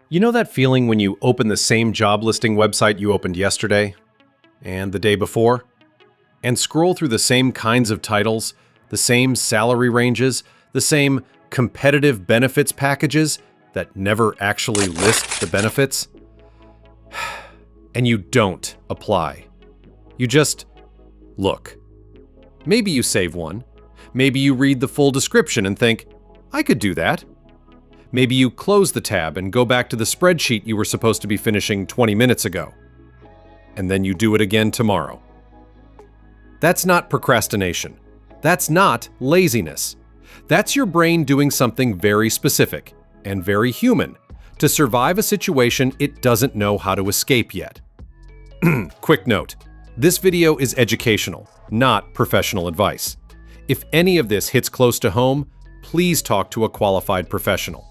You know that feeling when you open the same job listing website you opened yesterday and the day before, and scroll through the same kinds of titles, the same salary ranges, the same competitive benefits packages that never actually list the benefits? And you don't apply. You just look. Maybe you save one. Maybe you read the full description and think, I could do that. Maybe you close the tab and go back to the spreadsheet you were supposed to be finishing 20 minutes ago. And then you do it again tomorrow. That's not procrastination. That's not laziness. That's your brain doing something very specific and very human to survive a situation it doesn't know how to escape yet. Quick note, this video is educational, not professional advice. If any of this hits close to home, please talk to a qualified professional.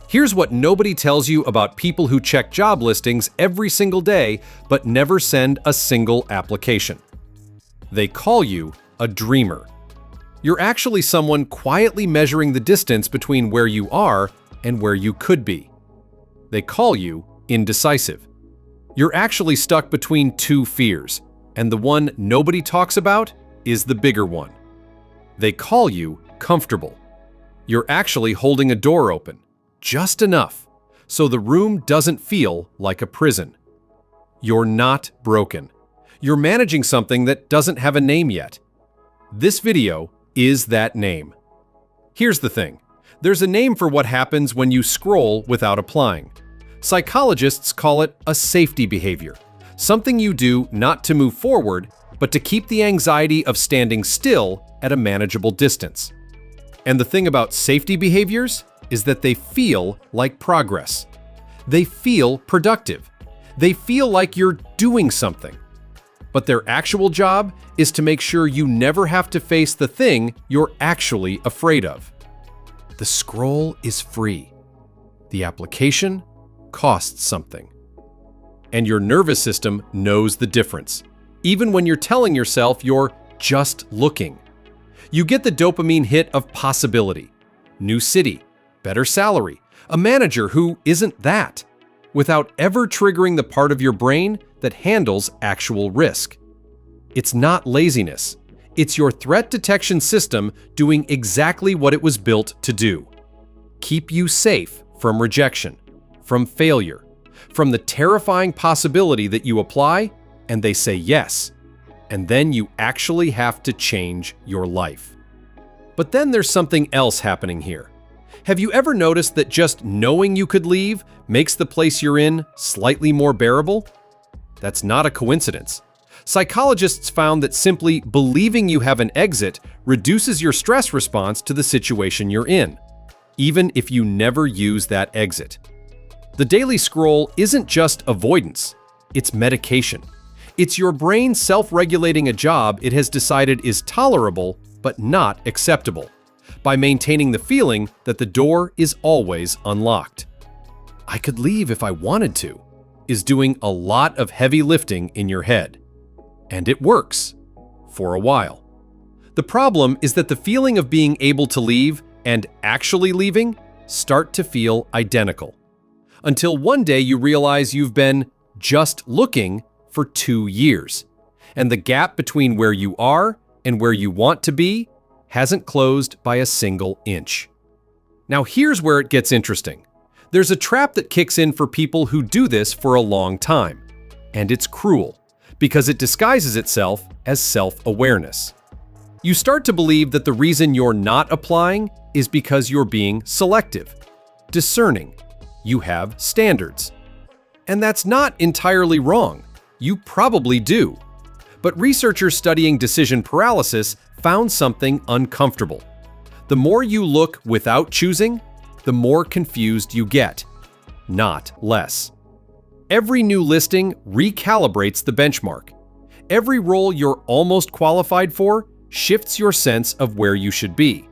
Here's what nobody tells you about people who check job listings every single day but never send a single application. They call you a dreamer. You're actually someone quietly measuring the distance between where you are and where you could be. They call you indecisive. You're actually stuck between two fears, and the one nobody talks about is the bigger one. They call you comfortable. You're actually holding a door open, just enough, so the room doesn't feel like a prison. You're not broken. You're managing something that doesn't have a name yet. This video is that name. Here's the thing. There's a name for what happens when you scroll without applying. Psychologists call it a safety behavior, something you do not to move forward, but to keep the anxiety of standing still at a manageable distance. And the thing about safety behaviors is that they feel like progress. They feel productive. They feel like you're doing something. But their actual job is to make sure you never have to face the thing you're actually afraid of. The scroll is free. The application costs something. And your nervous system knows the difference, even when you're telling yourself you're just looking. You get the dopamine hit of possibility, new city, better salary, a manager who isn't that, without ever triggering the part of your brain that handles actual risk. It's not laziness. It's your threat detection system doing exactly what it was built to do. Keep you safe from rejection, from failure, from the terrifying possibility that you apply and they say yes, and then you actually have to change your life. But then there's something else happening here. Have you ever noticed that just knowing you could leave makes the place you're in slightly more bearable? That's not a coincidence. Psychologists found that simply believing you have an exit reduces your stress response to the situation you're in, even if you never use that exit. The daily scroll isn't just avoidance, it's medication. It's your brain self-regulating a job it has decided is tolerable but not acceptable, by maintaining the feeling that the door is always unlocked. I could leave if I wanted to, is doing a lot of heavy lifting in your head. And it works, for a while. The problem is that the feeling of being able to leave and actually leaving start to feel identical. Until one day you realize you've been just looking for 2 years, and the gap between where you are and where you want to be hasn't closed by a single inch. Now here's where it gets interesting. There's a trap that kicks in for people who do this for a long time, and it's cruel because it disguises itself as self-awareness. You start to believe that the reason you're not applying is because you're being selective, discerning. You have standards. And that's not entirely wrong. You probably do. But researchers studying decision paralysis found something uncomfortable. The more you look without choosing, the more confused you get, not less. Every new listing recalibrates the benchmark. Every role you're almost qualified for shifts your sense of where you should be.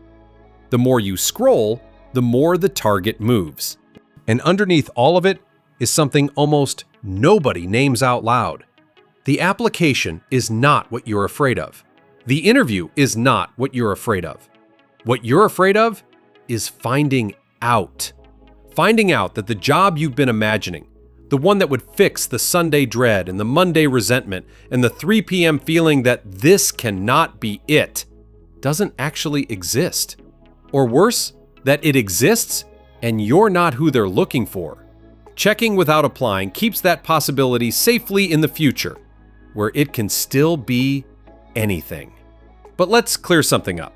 The more you scroll, the more the target moves. And underneath all of it is something almost nobody names out loud. The application is not what you're afraid of. The interview is not what you're afraid of. What you're afraid of is finding out. Finding out that the job you've been imagining, the one that would fix the Sunday dread and the Monday resentment and the 3 p.m. feeling that this cannot be it, doesn't actually exist. Or worse, that it exists and you're not who they're looking for. Checking without applying keeps that possibility safely in the future, where it can still be anything. But let's clear something up.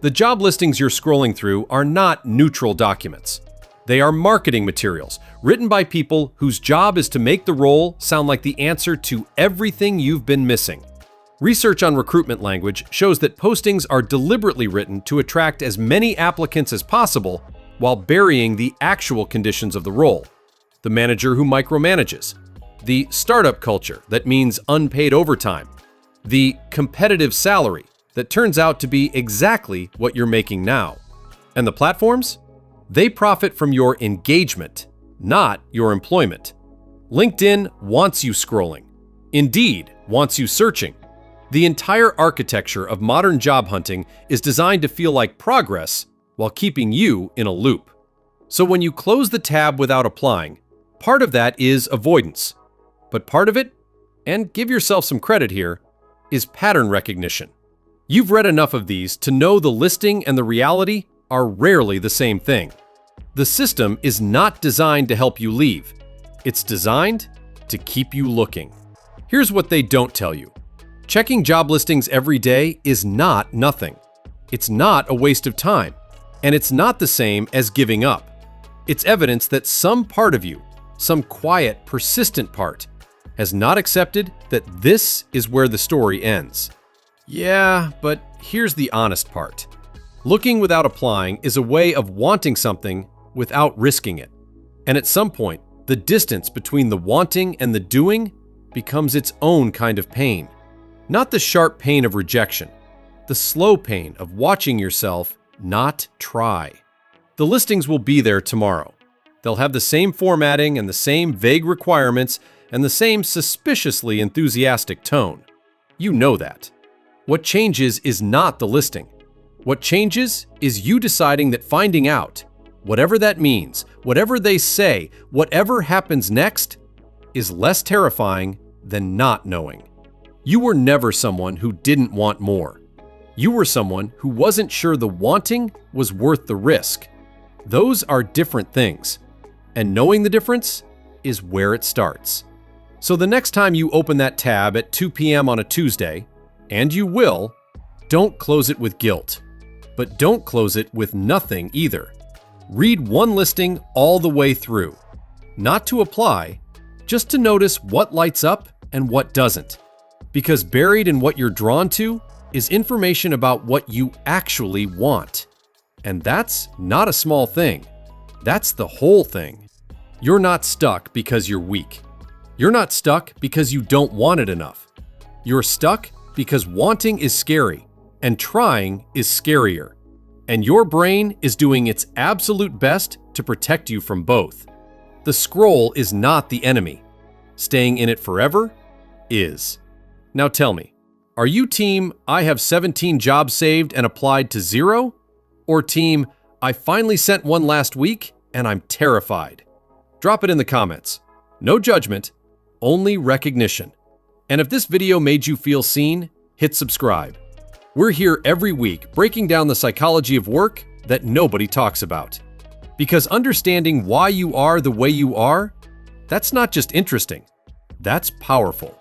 The job listings you're scrolling through are not neutral documents. They are marketing materials written by people whose job is to make the role sound like the answer to everything you've been missing. Research on recruitment language shows that postings are deliberately written to attract as many applicants as possible while burying the actual conditions of the role. The manager who micromanages, the startup culture that means unpaid overtime, the competitive salary that turns out to be exactly what you're making now. And the platforms? They profit from your engagement, not your employment. LinkedIn wants you scrolling. Indeed wants you searching. The entire architecture of modern job hunting is designed to feel like progress while keeping you in a loop. So when you close the tab without applying, part of that is avoidance. But part of it, and give yourself some credit here, is pattern recognition. You've read enough of these to know the listing and the reality are rarely the same thing. The system is not designed to help you leave. It's designed to keep you looking. Here's what they don't tell you. Checking job listings every day is not nothing. It's not a waste of time. And it's not the same as giving up. It's evidence that some part of you, some quiet, persistent part, has not accepted that this is where the story ends. Yeah, but here's the honest part. Looking without applying is a way of wanting something without risking it. And at some point, the distance between the wanting and the doing becomes its own kind of pain. Not the sharp pain of rejection, the slow pain of watching yourself not try. The listings will be there tomorrow. They'll have the same formatting and the same vague requirements and the same suspiciously enthusiastic tone. You know that. What changes is not the listing. What changes is you deciding that finding out, whatever that means, whatever they say, whatever happens next, is less terrifying than not knowing. You were never someone who didn't want more. You were someone who wasn't sure the wanting was worth the risk. Those are different things, and knowing the difference is where it starts. So the next time you open that tab at 2 p.m. on a Tuesday, and you will, don't close it with guilt. But don't close it with nothing either. Read one listing all the way through. Not to apply, just to notice what lights up and what doesn't. Because buried in what you're drawn to is information about what you actually want. And that's not a small thing. That's the whole thing. You're not stuck because you're weak. You're not stuck because you don't want it enough. You're stuck because wanting is scary and trying is scarier. And your brain is doing its absolute best to protect you from both. The scroll is not the enemy. Staying in it forever is. Now tell me, are you team I have 17 jobs saved and applied to 0? Or team I finally sent one last week and I'm terrified? Drop it in the comments. No judgment, only recognition. And if this video made you feel seen, hit subscribe. We're here every week breaking down the psychology of work that nobody talks about. Because understanding why you are the way you are, that's not just interesting, that's powerful.